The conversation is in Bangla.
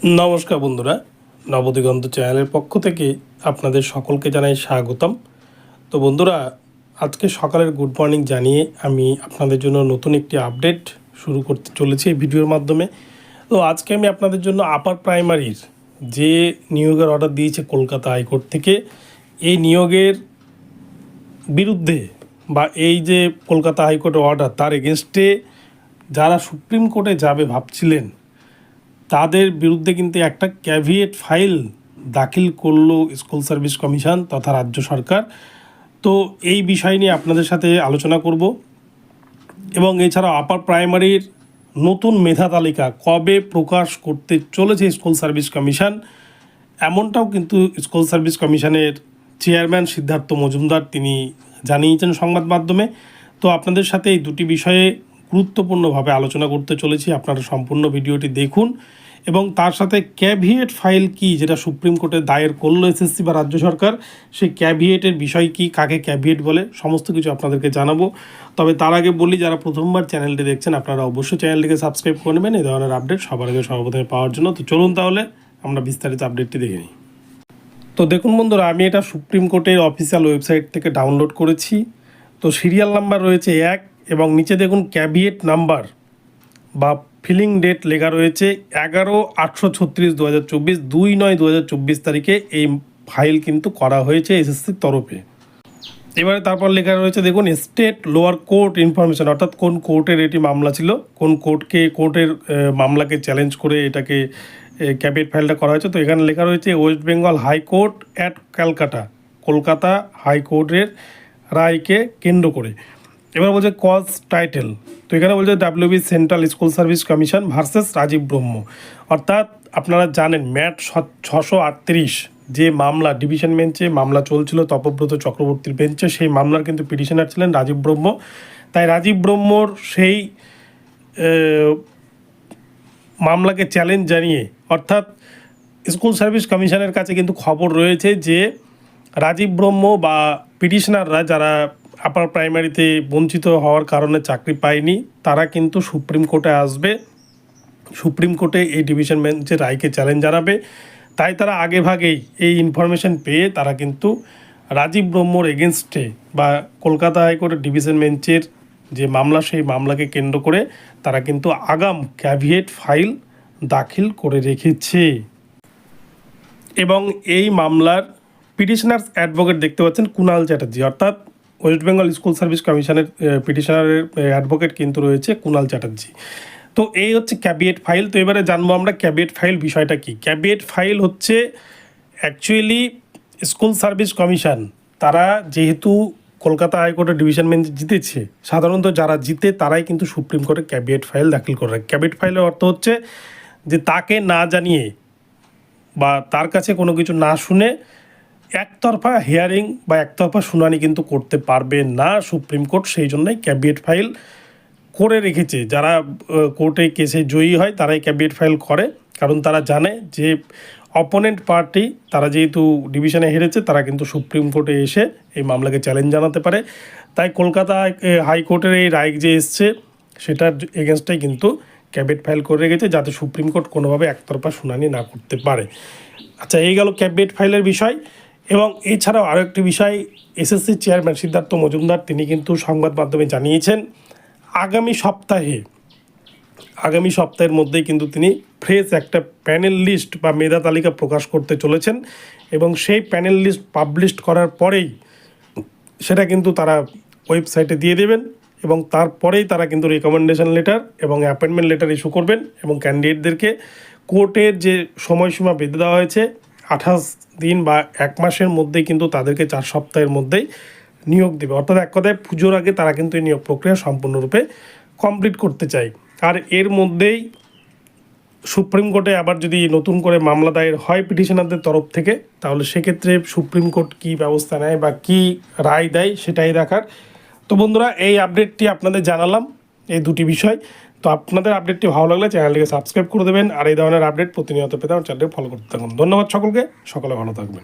নমস্কার বন্ধুরা, নবদিগন্ত চ্যানেলের পক্ষ থেকে আপনাদের সকলকে জানাই স্বাগতম। তো বন্ধুরা, আজকে সকালের গুড মর্নিং জানিয়ে আমি আপনাদের জন্য নতুন একটি আপডেট শুরু করতে চলেছি এই ভিডিওর মাধ্যমে। তো আজকে আমি আপনাদের জন্য আপার প্রাইমারির যে নিয়োগের অর্ডার দিয়েছে কলকাতা হাইকোর্ট থেকে, এই নিয়োগের বিরুদ্ধে বা এই যে কলকাতা হাইকোর্টের অর্ডার তার এগেনস্টে যারা সুপ্রিম কোর্টে যাবে ভাবছিলেন, তাদের বিরুদ্ধে কিন্তু একটা ক্যাভিয়েট ফাইল দাখিল করলো স্কুল সার্ভিস কমিশন তথা রাজ্য সরকার। তো এই বিষয় নিয়ে আপনাদের সাথে আলোচনা করব এবং এছাড়াও আপার প্রাইমারির নতুন মেধা তালিকা কবে প্রকাশ করতে চলেছে স্কুল সার্ভিস কমিশন, এমনটাও কিন্তু স্কুল সার্ভিস কমিশনের চেয়ারম্যান সিদ্ধার্থ মজুমদার তিনি জানিয়েছেন সংবাদ মাধ্যমে। তো আপনাদের সাথে এই দুটি বিষয়ে গুরুত্বপূর্ণভাবে আলোচনা করতে চলেছি, আপনারা সম্পূর্ণ ভিডিওটি দেখুন। এবং তার সাথে ক্যাভিয়েট ফাইল কি, যেটা সুপ্রিম কোর্টে দায়ের করলো এসএসসি বা রাজ্য সরকার, সেই ক্যাভিয়েটের বিষয় কি, কাকে ক্যাভিয়েট বলে, সমস্ত কিছু আপনাদেরকে জানাবো। তবে তার আগে বলি, যারা প্রথমবার চ্যানেলটি দেখছেন আপনারা অবশ্যই চ্যানেলটিকে সাবস্ক্রাইব করে নেবেন এই ধরনের আপডেট সবার আগে সর্বপ্রথমে পাওয়ার জন্য। তো চলুন তাহলে আমরা বিস্তারিত আপডেটটি দেখে নিই। তো দেখুন বন্ধুরা, আমি এটা সুপ্রিম কোর্টের অফিসিয়াল ওয়েবসাইট থেকে ডাউনলোড করেছি। তো সিরিয়াল নাম্বার রয়েছে 1 এবং নিচে দেখুন ক্যাভিয়েট নাম্বার বা ফিলিং ডেট লেখা রয়েছে 11/836/2024, 2/9/2024 তারিখে এই ফাইল কিন্তু করা হয়েছে এসএসসির তরফে। এবারে তারপর লেখা রয়েছে দেখুন স্টেট লোয়ার কোর্ট ইনফরমেশন, অর্থাৎ কোন কোর্টের এটি মামলা ছিল, কোন কোর্টের মামলাকে চ্যালেঞ্জ করে এটাকে ক্যাভিয়েট ফাইলটা করা হয়েছে। তো এখানে লেখা রয়েছে West Bengal high court at Calcutta, Kolkata হাইকোর্টের রায়কে কেন্দ্র করে। এবার বলছে কজ টাইটেল, তো এখানে বলছে WB central school service commission versus Rajib Brahma. অর্থাৎ আপনারা জানেন ম্যাট 638 যে মামলা ডিভিশন বেঞ্চে মামলা চলছিল তপব্রত চক্রবর্তীর বেঞ্চে, সেই মামলার কিন্তু পিটিশনার ছিলেন রাজীব ব্রহ্ম। তাই রাজীব ব্রহ্মর সেই মামলাকে চ্যালেঞ্জ জানিয়ে, অর্থাৎ স্কুল সার্ভিস কমিশনের কাছে কিন্তু খবর রয়েছে যে রাজীব ব্রহ্ম বা পিটিশনাররা যারা আপার প্রাইমারিতে বঞ্চিত হওয়ার কারণে চাকরি পায়নি, তারা কিন্তু সুপ্রিম কোর্টে আসবে, সুপ্রিম কোর্টে এই ডিভিশন বেঞ্চের রায়কে চ্যালেঞ্জ জানাবে। তাই তারা আগে ভাগেই এই ইনফরমেশন পেয়ে তারা কিন্তু রাজীব ব্রহ্মর এগেনস্টে বা কলকাতা হাইকোর্টের ডিভিশন বেঞ্চের যে মামলা, সেই মামলাকে কেন্দ্র করে তারা কিন্তু আগাম ক্যাভিয়েট ফাইল দাখিল করে রেখেছে। এবং এই মামলার পিটিশনার্স অ্যাডভোকেট দেখতে পাচ্ছেন কুণাল চ্যাটার্জি, অর্থাৎ ওয়েস্ট বেঙ্গল স্কুল সার্ভিস কমিশনের পিটিশনারের অ্যাডভোকেট কিন্তু রয়েছে কুণাল চ্যাটার্জি। তো এই হচ্ছে ক্যাভিয়েট ফাইল। তো এবারে জানবো আমরা ক্যাভিয়েট ফাইল বিষয়টা কি। ক্যাভিয়েট ফাইল হচ্ছে অ্যাকচুয়ালি স্কুল সার্ভিস কমিশন, তারা যেহেতু কলকাতা হাইকোর্টের ডিভিশন বেঞ্চ জিতেছে, সাধারণত যারা জিতে তারাই কিন্তু সুপ্রিম কোর্টে ক্যাভিয়েট ফাইল দাখিল করে। ক্যাভিয়েট ফাইলের অর্থ হচ্ছে যে তাকে না জানিয়ে বা তার কাছে কোনো কিছু না শুনে একতরফা হিয়ারিং বা একতরফা শুনানি কিন্তু করতে পারবে না সুপ্রিম কোর্ট। সেই জন্যই ক্যাভিয়েট ফাইল করে রেখেছে। যারা কোর্টে কেসে জয়ী হয় তারাই ক্যাভিয়েট ফাইল করে, কারণ তারা জানে যে অপোনেন্ট পার্টি তারা যেহেতু ডিভিশনে হেরেছে, তারা কিন্তু সুপ্রিম কোর্টে এসে এই মামলাকে চ্যালেঞ্জ জানাতে পারে। তাই কলকাতা হাইকোর্টের এই রায় যে এসছে সেটার এগেনস্টে কিন্তু ক্যাভিয়েট ফাইল করে রেখেছে, যাতে সুপ্রিম কোর্ট কোনোভাবে একতরফা শুনানি না করতে পারে। আচ্ছা, এই গেল ক্যাভিয়েট ফাইলের বিষয়। এবং এছাড়াও আরও একটি বিষয়, এসএসসি চেয়ারম্যান সিদ্ধার্থ মজুমদার তিনি কিন্তু সংবাদ মাধ্যমে জানিয়েছেন আগামী সপ্তাহের মধ্যেই কিন্তু তিনি ফ্রেশ একটা প্যানেল লিস্ট বা মেধা তালিকা প্রকাশ করতে চলেছেন। এবং সেই প্যানেল লিস্ট পাবলিশ করার পরেই সেটা কিন্তু তারা ওয়েবসাইটে দিয়ে দেবেন এবং তারপরেই তারা কিন্তু রেকমেন্ডেশন লেটার এবং অ্যাপয়েন্টমেন্ট লেটার ইস্যু করবেন এবং ক্যান্ডিডেটদেরকে কোর্টের যে সময়সীমা বেঁধে দেওয়া হয়েছে 28 দিন বা 1 মাসের মধ্যেই কিন্তু তাদেরকে 4 সপ্তাহের মধ্যেই নিয়োগ দেবে। অর্থাৎ এক কথায় পুজোর আগে তারা কিন্তু এই নিয়োগ প্রক্রিয়া সম্পূর্ণরূপে কমপ্লিট করতে চায়। আর এর মধ্যেই সুপ্রিম কোর্টে আবার যদি নতুন করে মামলা দায়ের হয় পিটিশনারদের তরফ থেকে, তাহলে সেক্ষেত্রে সুপ্রিম কোর্ট কী ব্যবস্থা নেয় বা কী রায় দেয় সেটাই দেখার। তো বন্ধুরা, এই আপডেটটি আপনাদের জানালাম, এই দুটি বিষয়। তো আপনাদের আপডেটটি ভালো লাগলে চ্যানেলটিকে সাবস্ক্রাইব করে দেবেন আর এই ধরনের আপডেট প্রতিনিয়ত পেতে আমার চ্যানেলটি ফলো করতে থাকুন। ধন্যবাদ সকলকে, সকলে ভালো থাকবেন।